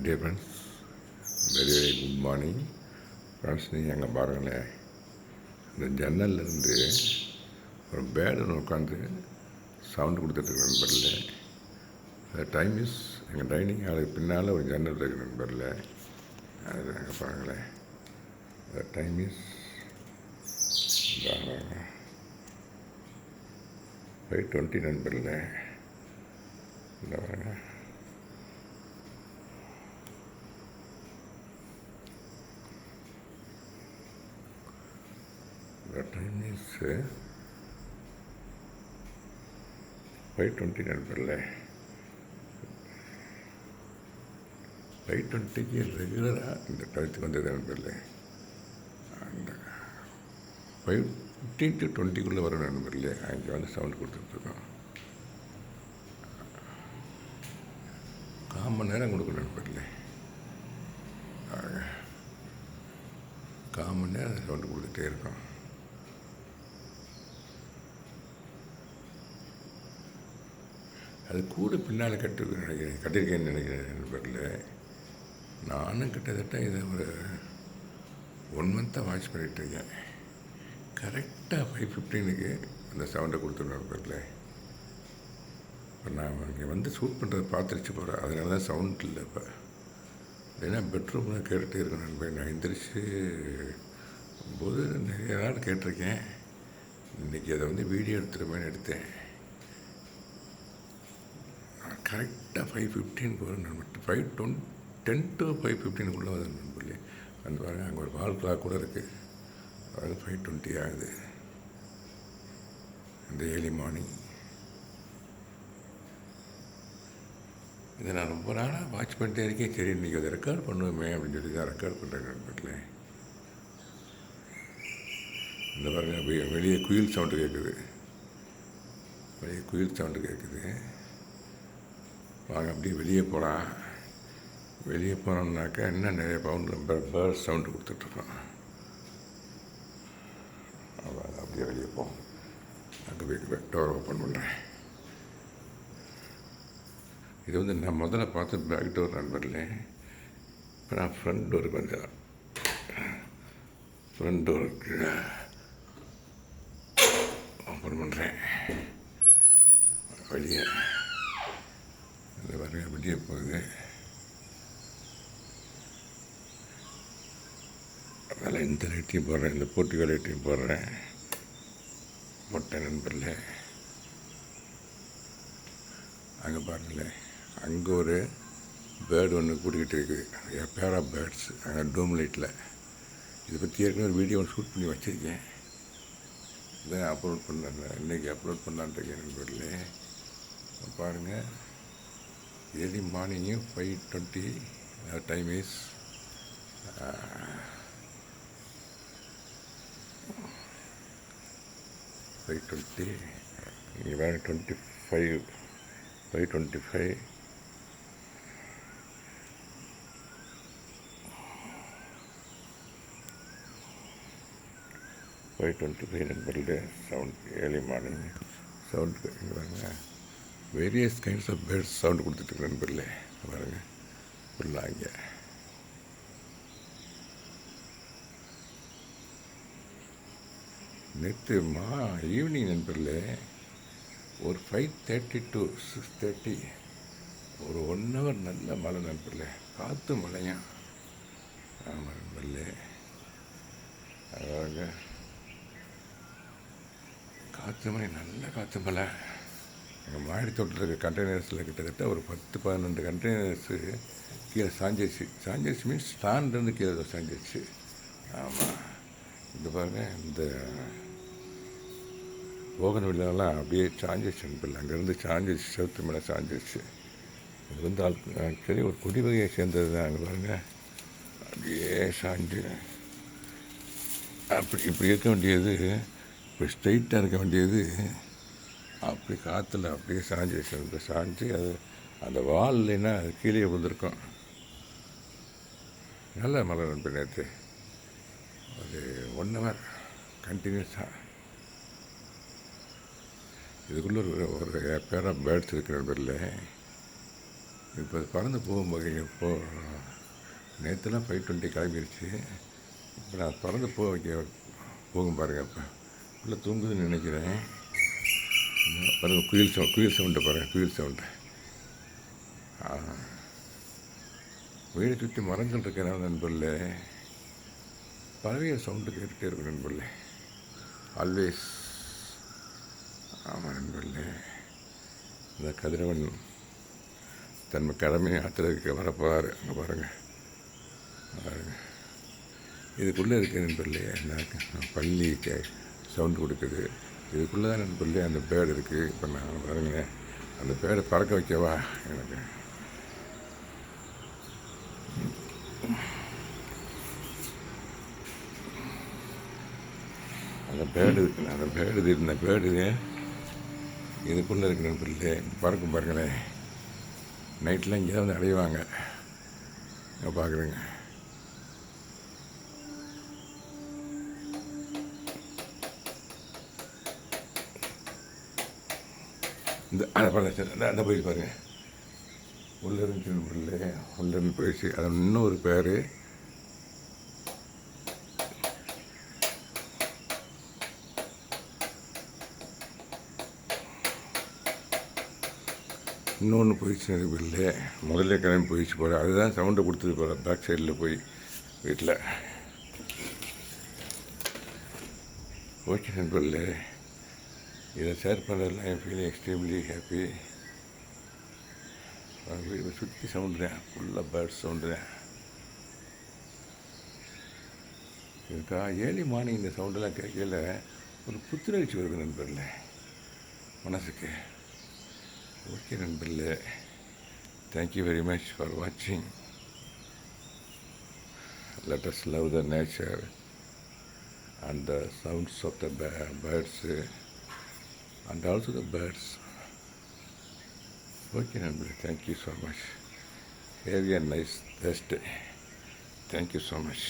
Dear friends, very very good morning friends. நீங்கள் அங்கே பாருங்களேன், இந்த ஜன்னல்லேருந்து ஒரு பேர்டு ஒன்று உட்காந்து சவுண்டு கொடுத்துட்ருக்கு நண்பரில். டைம் இஸ் எங்கள் டைனிங் ஹாலுக்கு பின்னால் ஒரு ஜன்னல் இருக்குது நண்பரில். அது அங்கே பாருங்களேன், டைம் இஸ் 5:20 நண்பரில். இந்த பாருங்க, டைம் இஸ் 5:20 நண்பரில். 5:20க்கு ரெகுலராக இந்த டயத்துக்கு வந்தது நண்பரில். அந்த 5:15 to 20க்குள்ளே வரும் நண்பரில். அங்கே வந்து சவுண்ட் கொடுத்துட்ருக்கோம். 1/4 மணி நேரம் கொடுக்கும் நண்பரில். 1/4 மணி நேரம் சவுண்டு கொடுத்துட்டே இருக்கோம். அது கூட பின்னால் கட்டியிருக்கேன்னு நினைக்கிறேன் நண்பரில். நானும் கிட்டத்தட்ட இதை ஒரு 1 மந்த்தாக வாட்ச் பண்ணிகிட்ருக்கேன். கரெக்டாக 5:15க்கு அந்த சவுண்டை கொடுத்துருவேன் நண்பரில். இப்போ நான் இங்கே வந்து ஷூட் பண்ணுறதை பார்த்துருச்சு போகிறேன், அதனால தான் சவுண்ட் இல்லை. இப்போ ஏன்னா பெட்ரூமில் கேட்டுகிட்டே இருக்கேன் நண்பர். நான் எந்திரிச்சு போது நிறைய நாள் கேட்டிருக்கேன். இன்றைக்கி அதை வந்து வீடியோ எடுத்துருமேன்னு எடுத்தேன். கரெக்டாக 5:15க்கு வரும் நண்பர். 5:10 to 5:15க்குள்ளே வரும் நண்பர்களே. அந்த பாருங்கள், அங்கே ஒரு வால் கிளாக் கூட இருக்குது. அது 5:20 ஆகுது இந்த ஏர்லி மார்னிங். இதை நான் ரொம்ப நாளாக வாட்ச் பண்ணிட்டே இருக்கேன். சரி, இன்றைக்கி அதை ரெக்கார்ட் பண்ணுவோமே அப்படின்னு சொல்லி தான் ரெக்கார்ட் பண்ணுறேன் நண்பர்களே. இந்த பாருங்கள், வெளியே குயில் சவுண்டு கேட்குது. வெளியே குயில் சவுண்டு கேட்குது. வாங்க அப்படியே வெளியே போகலாம். வெளியே போனோம்னாக்கா இன்னும் நிறைய பேர்ட் சவுண்டு கொடுத்துட்ருக்கோம். அப்படியே வெளியே போவோம். அங்கே போய் டோர் ஓப்பன் பண்ணுறேன். இது வந்து நான் முதல்ல பார்த்து பேக் டோர் நண்பர்களே. இப்போ நான் ஃப்ரண்ட் டோருக்கு வந்தேன். ஃப்ரண்ட் டோருக்கு ஓப்பன் பண்ணுறேன். வெளியே இந்த வரைய வெளியே போகுது. அதனால் இந்த லைட்டையும் போடுறேன், இந்த போர்ட்டிகோ லைட்டையும் போடுறேன். போட்டேன் நண்பரில். அங்கே பாருங்களேன், அங்கே ஒரு பேர்டு ஒன்று கூட்டிக்கிட்டு இருக்குது. பேர் ஆஃப் பேர்ட்ஸ் அங்கே டூம் லைட்டில். இதை பற்றி ஏற்கனவே ஒரு வீடியோ ஷூட் பண்ணி வச்சுருக்கேன். இதான் அப்லோட் பண்ணேன், இன்றைக்கி அப்லோட் பண்ணலான்ட்ருக்கேன் நண்பரில். பாருங்கள், ஏர்லி மார்னிங்கு 5:20. Time is 5:20. இங்கே வேறு 5:25. 5:25 நண்பர்களே. சவுண்ட் ஏர்லி மார்னிங் சவுண்டு பாருங்க. Various kinds of birds sound கொடுத்துட்டு நண்பர்களே. பாருங்கள், ஃபுல்லாக இங்கே நேற்று ஈவினிங் நண்பர்களே ஒரு 5:30 to 6:30 ஒரு 1 hour நல்ல மழை நண்பர்களே. காற்று மழையா. ஆமாம் நண்பர்களே, அதாவது காற்று மழை, நல்ல காற்று மழை. எங்கள் மாடி தோட்டத்தில் இருக்க கண்டெய்னர்ஸில் கிட்டத்தட்ட ஒரு 10-12 கண்டெய்னர்ஸு கீழே சாஞ்சிருச்சு மீன்ஸ் ஸ்டாண்ட்லேருந்து கீழே சாஞ்சிருச்சு. ஆமாம், இந்த பாருங்கள், இந்த போகன் விழாலாம் அப்படியே சாஞ்சிருச்சு நண்பர்கள். அங்கேருந்து சாஞ்சிருச்சு, செவத்து மேலே சாஞ்சிருச்சு. இது வந்து ஆக்சுவலி ஒரு கொடி வகையை சேர்ந்தது தான். அங்கே பாருங்கள், அப்படியே சாஞ்சு இப்படி இருக்க வேண்டியது, இப்படி ஸ்ட்ரைட்டாக இருக்க வேண்டியது அப்படி காற்றுல அப்படியே சாஞ்சிருச்சு. சாஞ்சு அது அந்த வால் இல்லைன்னா அது கீழே விழுந்திருக்கும். நல்ல மழை நண்பர். நேற்று ஒரு 1 hour கண்டினியூஸாக. இதுக்குள்ளே ஒரு பேர் ஆஃப் பேர்ட்ஸ் இருக்கிற நண்பரில். இப்போ பறந்து போகும்போது இப்போ நேற்றுலாம் 5:20 கிளம்பிருச்சு. இப்போ நான் பறந்து போகும் பாருங்கள். இப்போ உள்ளே தூங்குதுன்னு நினைக்கிறேன். பாருங்கள், குயில் சவுண்டை பாருங்கள், குயில் சவுண்டு. வீடை சுற்றி மரங்கள் இருக்கிறனால நண்பர்களே பறவைய சவுண்டு கேட்டுகிட்டே இருக்கும் நண்பர்களே, ஆல்வேஸ். ஆமாம் நண்பர்களே, இந்த கதிரவன் தன்மை கடமையை ஆற்றுறதுக்கு வரப்போகிறாரு. அங்கே பாருங்கள், பாருங்கள், இதுக்குள்ளே இருக்க நண்பர்களே பள்ளி சவுண்டு கொடுக்குது. இதுக்குள்ளே தான் நண்பர்களே அந்த பேர்டு இருக்குது. இப்போ நான் பாருங்க, அந்த பேர்டை பறக்க வைக்கவா எனக்கு? அந்த பேர்டு இந்த பேர்டு இதுக்குள்ளே இருக்கு நண்பர்களே, பறக்கும் பாருங்களேன். நைட்லாம் இங்கே தான் வந்து அடைவாங்க. இங்கே பார்க்குறேங்க, இந்த அதை பாருங்க, அந்த போயிட்டு பாருங்கள், உள்ளே இருந்துச்சு நண்பர்களே, உள்ளே இருந்து போயிடுச்சு. அது இன்னொரு பேர், இன்னொன்று போயிடுச்சு நண்பர்களே. முதல்ல கிளம்பி போயிடுச்சு போல, அதுதான் சவுண்டை கொடுத்தது போல பேக் சைடில் போய் வீட்டில். ஓகே நண்பர்களே, இதை ஷேர் பண்ணுறதுலாம் என் ஃபீலிங் எக்ஸ்ட்ரீம்லி ஹாப்பி. வீடு சுற்றி சவுண்டு தான், ஃபுல்லாக பேர்ட்ஸ் சவுண்டு தான். இதுக்கா ஏர்லி மார்னிங் இந்த சவுண்டெல்லாம் கேட்கல ஒரு புத்துணர்ச்சி வருது நண்பர்களே மனசுக்கு. ஓகே நண்பர்களே, தேங்க்யூ வெரி மச் ஃபார் வாட்சிங். Let us love the nature and the sounds of the birds and also the birds. Okay, thank you so much. Have a nice Thursday. Thank you so much.